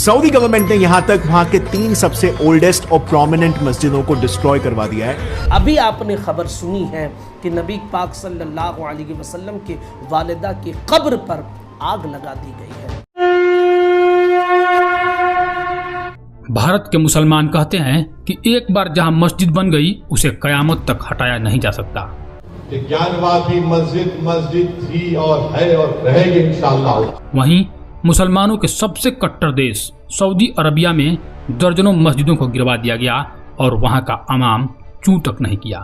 Saudi government ने यहां तक वहां के 3 सबसे ओल्डेस्ट और प्रोमिनेंट मस्जिदों को डिस्ट्रॉय करवा दिया है। अभी आपने खबर सुनी है कि नबी पाक सल्लल्लाहु अलैहि वसल्लम के वालिदा की कब्र पर आग लगा दी गई है। भारत के मुसलमान कहते हैं कि एक बार जहां मस्जिद बन गई उसे कयामत तक हटाया नहीं जा सकता। ज्ञानवापी मस्जिद मस्जिद थी और है और रहेगी इंशाअल्लाह। वहीं मुसलमानों के सबसे कट्टर देश सऊदी अरबिया में दर्जनों मस्जिदों को गिरवा दिया गया और वहां का अमाम चूं तक नहीं किया।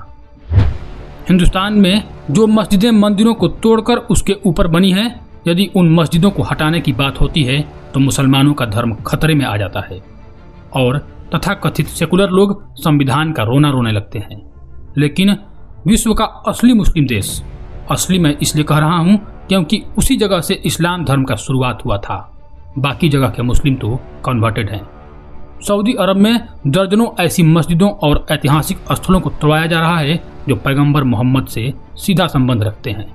हिंदुस्तान में जो मस्जिदें मंदिरों को तोड़कर उसके ऊपर बनी हैं, यदि उन मस्जिदों को हटाने की बात होती है तो मुसलमानों का धर्म खतरे में आ जाता है और तथाकथित सेकुलर लोग संविधान का रोना रोने लगते हैं। लेकिन विश्व का असली मुस्लिम देश, असली मैं इसलिए कह रहा हूं क्योंकि उसी जगह से इस्लाम धर्म का शुरुआत हुआ था। बाकी जगह के मुस्लिम तो कन्वर्टेड हैं। सऊदी अरब में दर्जनों ऐसी मस्जिदों और ऐतिहासिक स्थलों को तोड़वाया जा रहा है जो पैगंबर मोहम्मद से सीधा संबंध रखते हैं।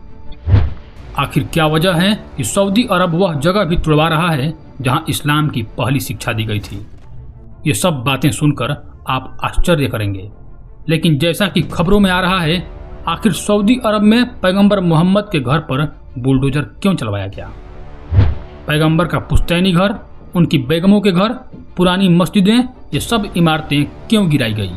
आखिर क्या वजह है कि सऊदी अरब वह जगह भी तोड़वा रहा है जहां इस्लाम की पहली शिक्षा दी गई थी? ये सब बातें सुनकर आप आश्चर्य करेंगे, लेकिन जैसा कि खबरों में आ रहा है, आखिर सऊदी अरब में पैगंबर मोहम्मद के घर पर बुलडोजर क्यों चलवाया गया? पैगंबर का पुश्तैनी घर, उनकी बेगमों के घर, पुरानी मस्जिदें, ये सब इमारतें क्यों गिराई गई?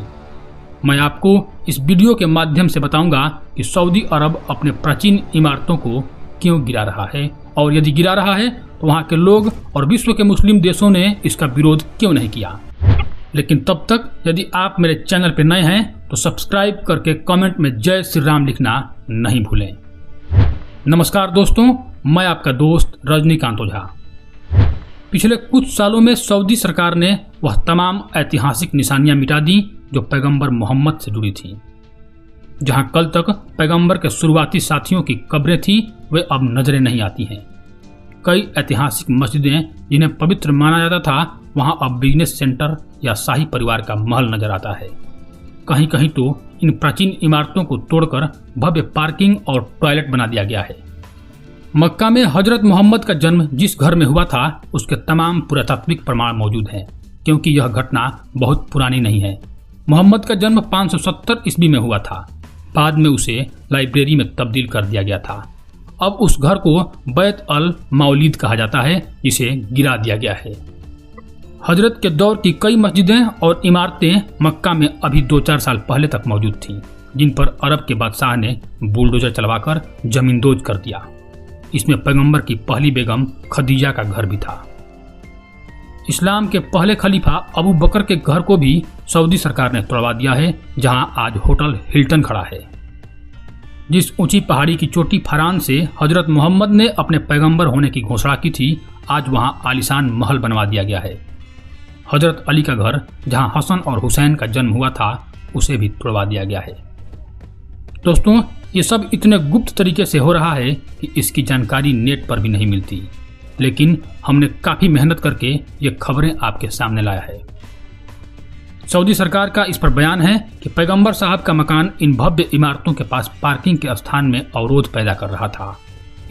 मैं आपको इस वीडियो के माध्यम से बताऊंगा कि सऊदी अरब अपने प्राचीन इमारतों को क्यों गिरा रहा है, और यदि गिरा रहा है तो वहाँ के लोग और विश्व के मुस्लिम देशों ने इसका विरोध क्यों नहीं किया। लेकिन तब तक यदि आप मेरे चैनल पर नए हैं तो सब्सक्राइब करके कमेंट में जय श्री राम लिखना नहीं भूलें। नमस्कार दोस्तों, मैं आपका दोस्त रजनीकांत ओझा। पिछले कुछ सालों में सऊदी सरकार ने वह तमाम ऐतिहासिक निशानियां मिटा दी जो पैगंबर मोहम्मद से जुड़ी थीं। जहां कल तक पैगंबर के शुरुआती साथियों की कब्रें थीं, वे अब नजरें नहीं आती हैं। कई ऐतिहासिक मस्जिदें जिन्हें पवित्र माना जाता था, वहां अब बिजनेस सेंटर या शाही परिवार का महल नजर आता है। कहीं कहीं तो इन प्राचीन इमारतों को तोड़कर भव्य पार्किंग और टॉयलेट बना दिया गया है। मक्का में हजरत मोहम्मद का जन्म जिस घर में हुआ था, उसके तमाम पुरातात्विक प्रमाण मौजूद हैं, क्योंकि यह घटना बहुत पुरानी नहीं है। मोहम्मद का जन्म 570 ईस्वी में हुआ था। बाद में उसे लाइब्रेरी में तब्दील कर दिया गया था। अब उस घर को बैत अल मौलीद कहा जाता है, जिसे गिरा दिया गया है। हजरत के दौर की कई मस्जिदें और इमारतें मक्का में अभी 2-4 साल पहले तक मौजूद थीं, जिन पर अरब के बादशाह ने बुलडोजर चलवाकर जमींदोज कर दिया। इसमें पैगंबर की पहली बेगम खदीजा का घर भी था। इस्लाम के पहले खलीफा अबू बकर के घर को भी सऊदी सरकार ने तोड़वा दिया है, जहां आज होटल हिल्टन खड़ा है। जिस ऊंची पहाड़ी की चोटी फरान से हजरत मोहम्मद ने अपने पैगंबर होने की घोषणा की थी, आज वहां आलीशान महल बनवा दिया गया है। हजरत अली का घर, जहां हसन और हुसैन का जन्म हुआ था, उसे भी तोड़वा दिया गया है। दोस्तों, ये सब इतने गुप्त तरीके से हो रहा है कि इसकी जानकारी नेट पर भी नहीं मिलती, लेकिन हमने काफी मेहनत करके ये खबरें आपके सामने लाया है। सऊदी सरकार का इस पर बयान है कि पैगंबर साहब का मकान इन भव्य इमारतों के पास पार्किंग के स्थान में अवरोध पैदा कर रहा था।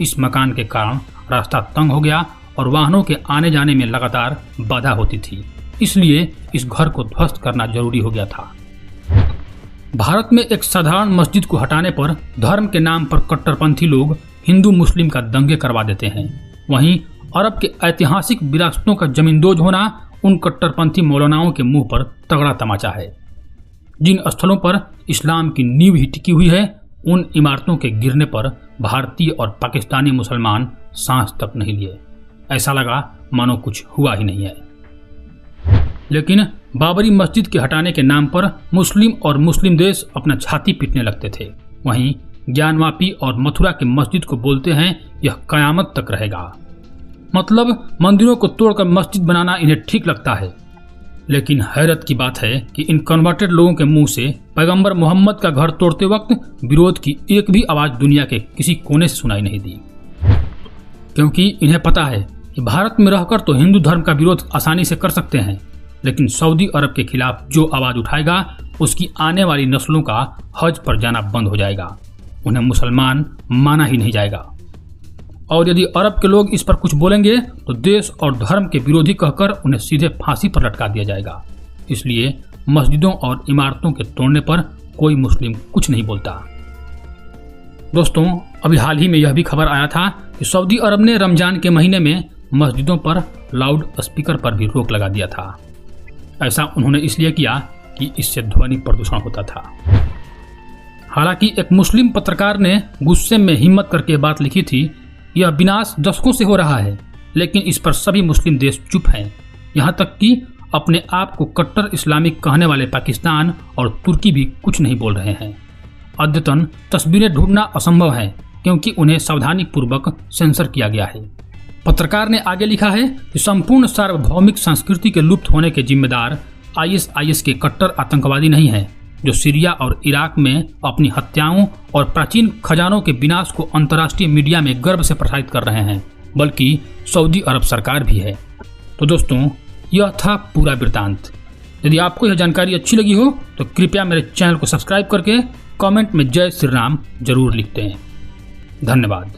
इस मकान के कारण रास्ता तंग हो गया और वाहनों के आने जाने में लगातार बाधा होती थी, इसलिए इस घर को ध्वस्त करना जरूरी हो गया था। भारत में एक साधारण मस्जिद को हटाने पर धर्म के नाम पर कट्टरपंथी लोग हिंदू मुस्लिम का दंगे करवा देते हैं। वहीं अरब के ऐतिहासिक विरासतों का जमींदोज होना उन कट्टरपंथी मौलानाओं के मुंह पर तगड़ा तमाचा है। जिन स्थलों पर इस्लाम की नींव ही टिकी हुई है, उन इमारतों के गिरने पर भारतीय और पाकिस्तानी मुसलमान सांस तक नहीं लिए। ऐसा लगा मानो कुछ हुआ ही नहीं है। लेकिन बाबरी मस्जिद के हटाने के नाम पर मुस्लिम और मुस्लिम देश अपना छाती पीटने लगते थे। वहीं ज्ञानवापी और मथुरा के मस्जिद को बोलते हैं यह कयामत तक रहेगा। मतलब मंदिरों को तोड़कर मस्जिद बनाना इन्हें ठीक लगता है। लेकिन हैरत की बात है कि इन कन्वर्टेड लोगों के मुंह से पैगंबर मोहम्मद का घर तोड़ते वक्त विरोध की एक भी आवाज दुनिया के किसी कोने से सुनाई नहीं दी, क्योंकि इन्हें पता है कि भारत में रहकर तो हिंदू धर्म का विरोध आसानी से कर सकते हैं, लेकिन सऊदी अरब के खिलाफ जो आवाज उठाएगा उसकी आने वाली नस्लों का हज पर जाना बंद हो जाएगा। उन्हें मुसलमान माना ही नहीं जाएगा। और यदि अरब के लोग इस पर कुछ बोलेंगे तो देश और धर्म के विरोधी कहकर उन्हें सीधे फांसी पर लटका दिया जाएगा। इसलिए मस्जिदों और इमारतों के तोड़ने पर कोई मुस्लिम कुछ नहीं बोलता। दोस्तों, अभी हाल ही में यह भी खबर आया था कि सऊदी अरब ने रमजान के महीने में मस्जिदों पर लाउड स्पीकर पर भी रोक लगा दिया था। ऐसा उन्होंने इसलिए किया कि इससे ध्वनि प्रदूषण होता था। हालांकि एक मुस्लिम पत्रकार ने गुस्से में हिम्मत करके बात लिखी थी, यह विनाश दशकों से हो रहा है, लेकिन इस पर सभी मुस्लिम देश चुप हैं। यहाँ तक कि अपने आप को कट्टर इस्लामिक कहने वाले पाकिस्तान और तुर्की भी कुछ नहीं बोल रहे हैं। अद्यतन तस्वीरें ढूंढना असंभव है क्योंकि उन्हें सावधानी पूर्वक सेंसर किया गया है। पत्रकार ने आगे लिखा है कि संपूर्ण सार्वभौमिक संस्कृति के लुप्त होने के जिम्मेदार ISIS के कट्टर आतंकवादी नहीं हैं, जो सीरिया और इराक में अपनी हत्याओं और प्राचीन खजानों के विनाश को अंतर्राष्ट्रीय मीडिया में गर्व से प्रसारित कर रहे हैं, बल्कि सऊदी अरब सरकार भी है। तो दोस्तों, यह था पूरा वृत्तांत। यदि आपको यह जानकारी अच्छी लगी हो तो कृपया मेरे चैनल को सब्सक्राइब करके कमेंट में जय श्री राम जरूर लिखते हैं। धन्यवाद।